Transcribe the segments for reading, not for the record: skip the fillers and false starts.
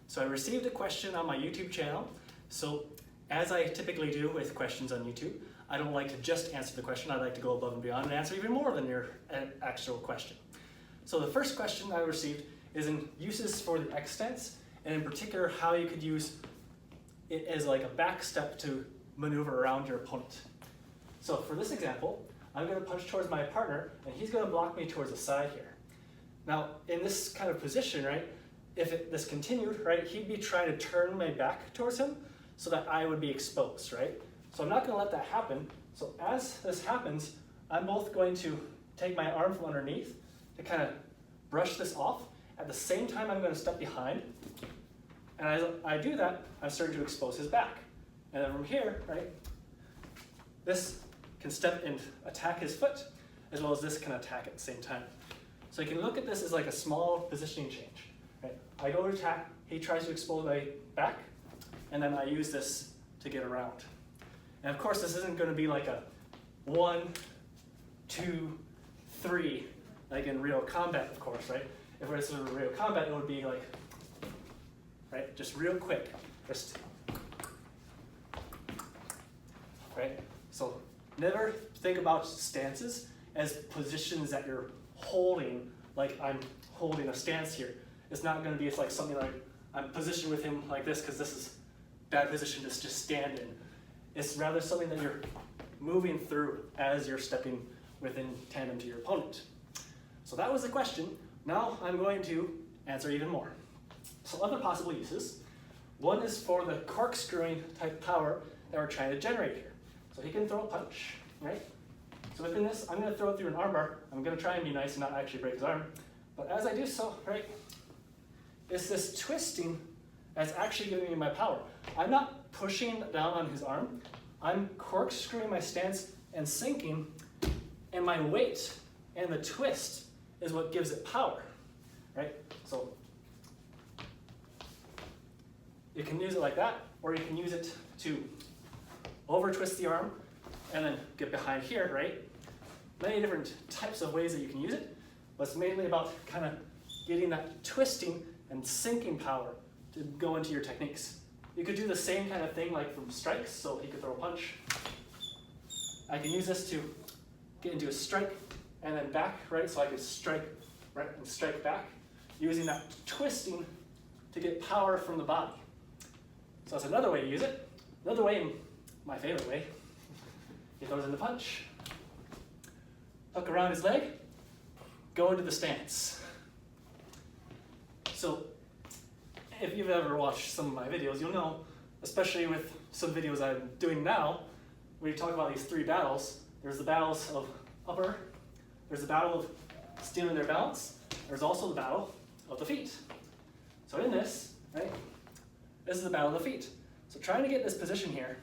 So I received a question on my YouTube channel. So as I typically do with questions on YouTube, I don't like to just answer the question. I like to go above and beyond and answer even more than your actual question. So the first question I received is in uses for the X stance, and in particular how you could use it as like a back step to maneuver around your opponent. So for this example, I'm going to punch towards my partner and he's going to block me towards the side here. Now in this kind of position, right, if this continued, right, he'd be trying to turn my back towards him so that I would be exposed, right? So I'm not going to let that happen. So as this happens, I'm both going to take my arm from underneath to kind of brush this off. At the same time, I'm going to step behind. And as I do that, I'm starting to expose his back. And then from here, right, this can step and attack his foot, as well as this can attack at the same time. So you can look at this as like a small positioning change. Right? I go to attack, he tries to expose my back, and then I use this to get around. And of course, this isn't going to be like a 1, 2, 3, like in real combat, of course, right? If this was real combat, it would be like, right, just real quick, just, right? So never think about stances as positions that you're holding, like I'm holding a stance here. It's not going to be like something like I'm positioned with him like this because this is bad position to just stand in. It's rather something that you're moving through as you're stepping within tandem to your opponent. So that was the question. Now I'm going to answer even more. So other possible uses. One is for the corkscrewing type power that we're trying to generate here. So he can throw a punch, right? So within this, I'm going to throw it through an armbar. I'm going to try and be nice and not actually break his arm. But as I do so, right, it's this twisting that's actually giving me my power. I'm not pushing down on his arm. I'm corkscrewing my stance and sinking, and my weight and the twist is what gives it power, right? So you can use it like that, or you can use it to over twist the arm and then get behind here, right? Many different types of ways that you can use it, but it's mainly about kind of getting that twisting and sinking power to go into your techniques. You could do the same kind of thing like from strikes, so he could throw a punch. I can use this to get into a strike and then back, right? So I could strike right and strike back, using that twisting to get power from the body. So that's another way to use it. Another way, my favorite way, he throws in the punch, hook around his leg, go into the stance. So if you've ever watched some of my videos, you'll know, especially with some videos I'm doing now, we talk about these 3 battles. There's the battles of upper, there's the battle of stealing their balance, there's also the battle of the feet. So in this, right, this is the battle of the feet. So trying to get this position here,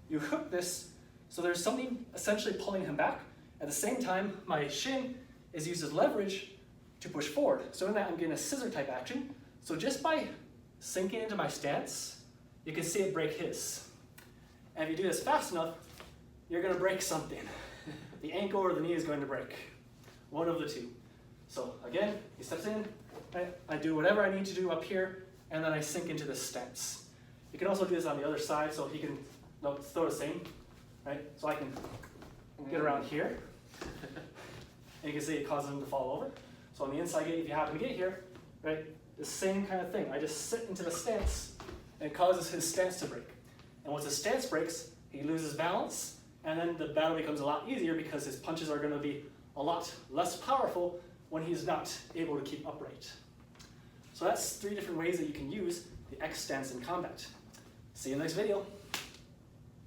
you hook this, so there's something essentially pulling him back. At the same time, my shin is used as leverage to push forward. So in that, I'm getting a scissor type action. So just by sinking into my stance, you can see it break his. And if you do this fast enough, you're going to break something. The ankle or the knee is going to break. One of the two. So again, he steps in, right? I do whatever I need to do up here, and then I sink into this stance. You can also do this on the other side, so he can throw the same, right? So I can get around here, and you can see it causes him to fall over. So on the inside gate, if you happen to get here, right, the same kind of thing. I just sit into the stance, and it causes his stance to break. And once his stance breaks, he loses balance, and then the battle becomes a lot easier because his punches are going to be a lot less powerful when he's not able to keep upright. So that's 3 different ways that you can use the X stance in combat. See you in the next video.